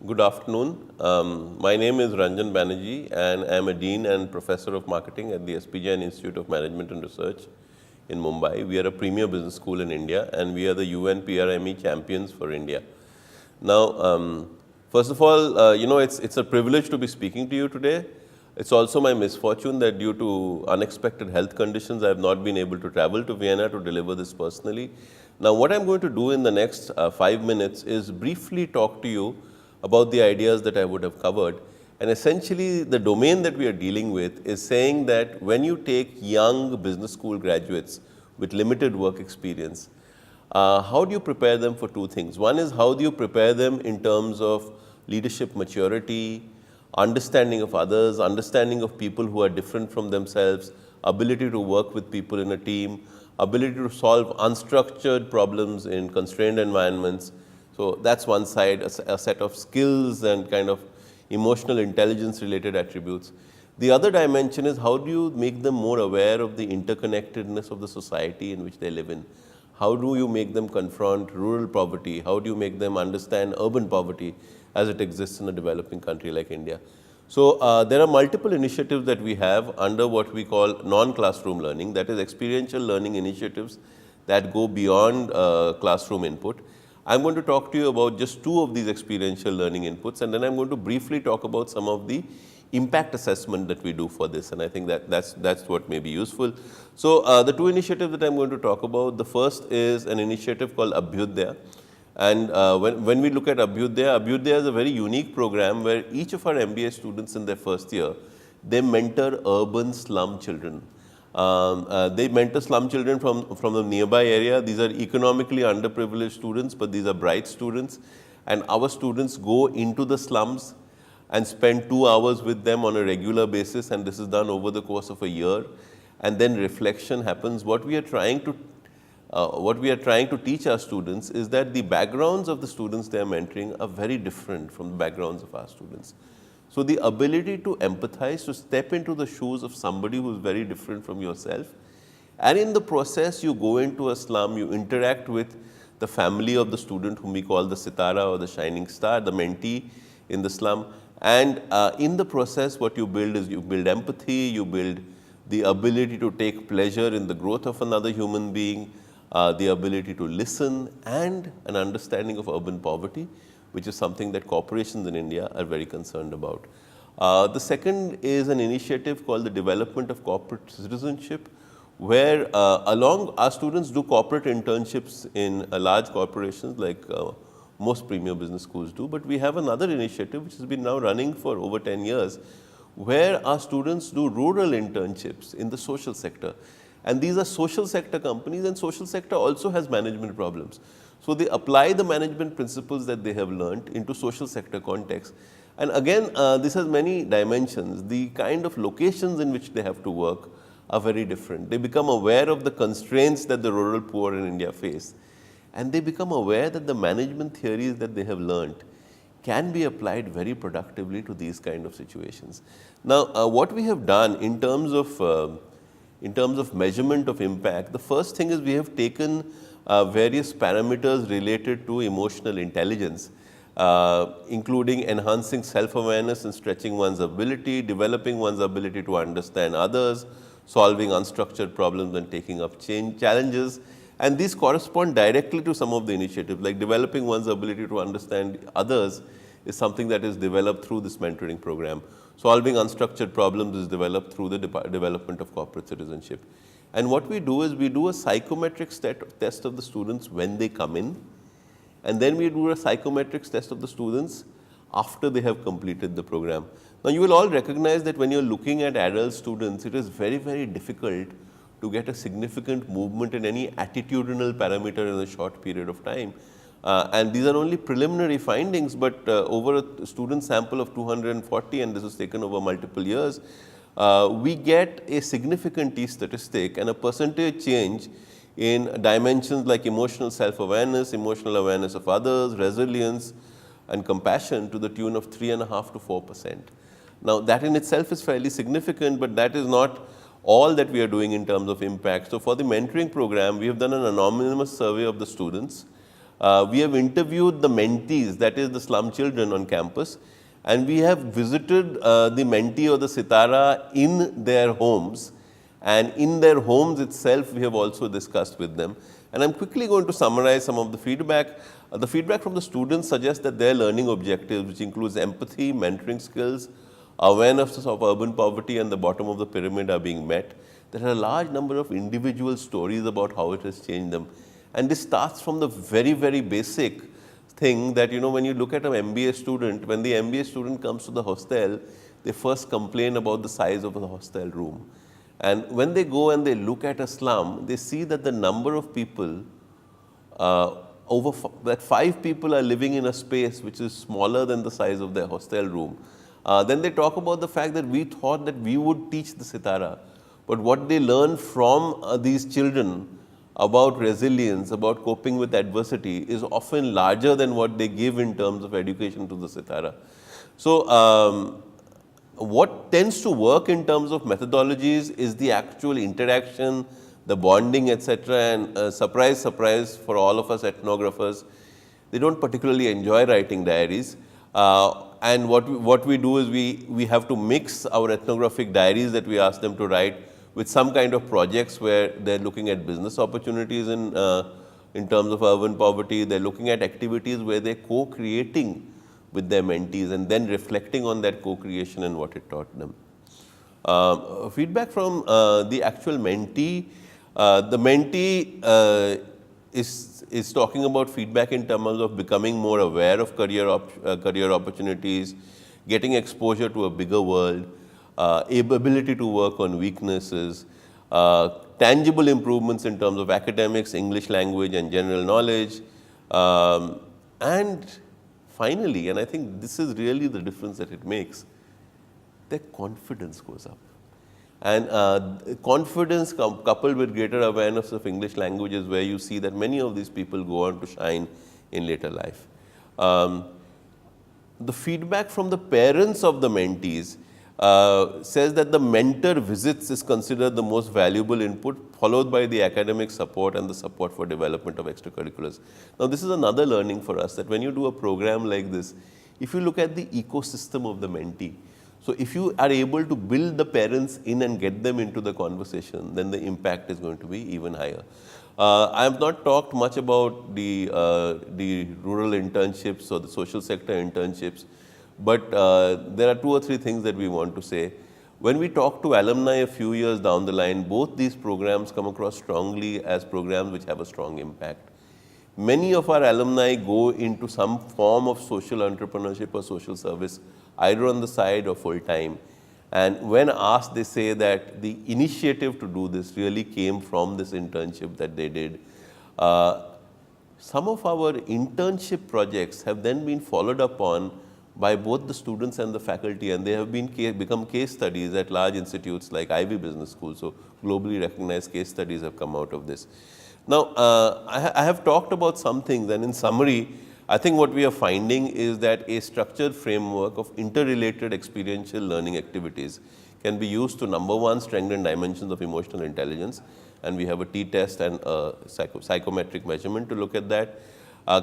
Good afternoon. My name is Ranjan Banerjee and I am a Dean and Professor of Marketing at the SP Jain Institute of Management and Research in Mumbai. We are a premier business school in India and we are the UN PRME champions for India. Now, first of all, it's a privilege to be speaking to you today. It's also my misfortune that due to unexpected health conditions, I have not been able to travel to Vienna to deliver this personally. Now, what I'm going to do in the next 5 minutes is briefly talk to you about the ideas that I would have covered. And essentially, the domain that we are dealing with is saying that when you take young business school graduates with limited work experience, how do you prepare them for two things? One is how do you prepare them in terms of leadership maturity, understanding of others, understanding of people who are different from themselves, ability to work with people in a team, ability to solve unstructured problems in constrained environments. So that's one side, a set of skills and kind of emotional intelligence related attributes. The other dimension is how do you make them more aware of the interconnectedness of the society in which they live in? How do you make them confront rural poverty? How do you make them understand urban poverty as it exists in a developing country like India? So there are multiple initiatives that we have under what we call non-classroom learning, that is experiential learning initiatives that go beyond classroom input. I'm going to talk to you about just two of these experiential learning inputs, and then I'm going to briefly talk about some of the impact assessment that we do for this, and I think that's what may be useful. So the two initiatives that I'm going to talk about, the first is an initiative called Abhyudaya. And when we look at Abhyudaya is a very unique program where each of our MBA students in their first year, they mentor urban slum children. They mentor slum children from the nearby area. These are economically underprivileged students, but these are bright students. And our students go into the slums and spend 2 hours with them on a regular basis, and this is done over the course of a year. And then reflection happens. What we are trying to teach our students is that the backgrounds of the students they are mentoring are very different from the backgrounds of our students. So the ability to empathize, to step into the shoes of somebody who is very different from yourself, and in the process you go into a slum, you interact with the family of the student whom we call the sitara or the shining star, the mentee in the slum, and in the process what you build is you build empathy, you build the ability to take pleasure in the growth of another human being, the ability to listen, and an understanding of urban poverty, which is something that corporations in India are very concerned about. The second is an initiative called the Development of Corporate Citizenship, where along our students do corporate internships in large corporations like most premier business schools do. But we have another initiative which has been now running for over 10 years, where our students do rural internships in the social sector. And these are social sector companies, and social sector also has management problems. So they apply the management principles that they have learned into social sector context. And again, this has many dimensions. The kind of locations in which they have to work are very different. They become aware of the constraints that the rural poor in India face. And they become aware that the management theories that they have learned can be applied very productively to these kind of situations. Now, what we have done in terms of measurement of impact, the first thing is we have taken various parameters related to emotional intelligence, including enhancing self-awareness and stretching one's ability, developing one's ability to understand others, solving unstructured problems and taking up challenges. And these correspond directly to some of the initiatives, like developing one's ability to understand others is something that is developed through this mentoring program. Solving unstructured problems is developed through the development of corporate citizenship. And what we do is we do a psychometric test of the students when they come in, and then we do a psychometric test of the students after they have completed the program. Now, you will all recognize that when you're looking at adult students, it is very, very difficult to get a significant movement in any attitudinal parameter in a short period of time. And these are only preliminary findings, but over a student sample of 240, and this was taken over multiple years, we get a significant T statistic and a percentage change in dimensions like emotional self-awareness, emotional awareness of others, resilience, and compassion to the tune of 3.5 to 4%. Now, that in itself is fairly significant, but that is not all that we are doing in terms of impact. So, for the mentoring program, we have done an anonymous survey of the students. We have interviewed the mentees, that is the slum children on campus, and we have visited the mentee or the sitara in their homes, and in their homes itself we have also discussed with them. And I'm quickly going to summarize some of the feedback. The feedback from the students suggests that their learning objectives, which includes empathy, mentoring skills, awareness of urban poverty and the bottom of the pyramid, are being met. There are a large number of individual stories about how it has changed them. And this starts from the very, very basic thing that, when you look at an MBA student, when the MBA student comes to the hostel, they first complain about the size of the hostel room. And when they go and they look at a slum, they see that the number of people, that 5 people are living in a space which is smaller than the size of their hostel room. Then they talk about the fact that we thought that we would teach the sitara, but what they learn from these children about resilience, about coping with adversity, is often larger than what they give in terms of education to the sitara. So, what tends to work in terms of methodologies is the actual interaction, the bonding, etc. And surprise, surprise for all of us ethnographers, they don't particularly enjoy writing diaries. And what we do is we have to mix our ethnographic diaries that we ask them to write with some kind of projects where they're looking at business opportunities in terms of urban poverty. They're looking at activities where they're co-creating with their mentees and then reflecting on that co-creation and what it taught them. Feedback from the actual mentee. The mentee is talking about feedback in terms of becoming more aware of career opportunities, getting exposure to a bigger world, ability to work on weaknesses, tangible improvements in terms of academics, English language and general knowledge, and finally, and I think this is really the difference that it makes, their confidence goes up. And confidence coupled with greater awareness of English language is where you see that many of these people go on to shine in later life. The feedback from the parents of the mentees says that the mentor visits is considered the most valuable input, followed by the academic support and the support for development of extracurriculars. Now, this is another learning for us, that when you do a program like this, if you look at the ecosystem of the mentee, so if you are able to build the parents in and get them into the conversation, then the impact is going to be even higher. I have not talked much about the rural internships or the social sector internships, but there are 2 or 3 things that we want to say. When we talk to alumni a few years down the line, both these programs come across strongly as programs which have a strong impact. Many of our alumni go into some form of social entrepreneurship or social service, either on the side or full time. And when asked, they say that the initiative to do this really came from this internship that they did. Some of our internship projects have then been followed up on by both the students and the faculty, and they have become case studies at large institutes like Ivy Business School. So globally recognized case studies have come out of this. Now, I have talked about some things, and in summary, I think what we are finding is that a structured framework of interrelated experiential learning activities can be used to, number one, strengthen dimensions of emotional intelligence, and we have a t-test and a psychometric measurement to look at that.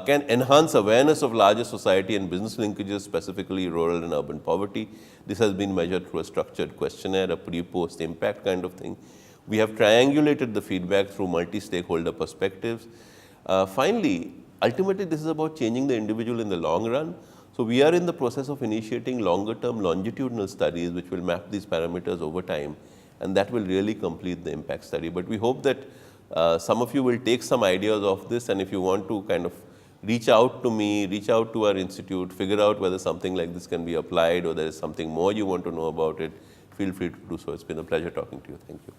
Can enhance awareness of larger society and business linkages, specifically rural and urban poverty. This has been measured through a structured questionnaire, a pre-post impact kind of thing. We have triangulated the feedback through multi-stakeholder perspectives. Finally, ultimately, this is about changing the individual in the long run. So we are in the process of initiating longer-term longitudinal studies which will map these parameters over time, and that will really complete the impact study. But we hope that some of you will take some ideas of this, and if you want to kind of reach out to me, reach out to our institute, figure out whether something like this can be applied or there is something more you want to know about it, feel free to do so. It's been a pleasure talking to you. Thank you.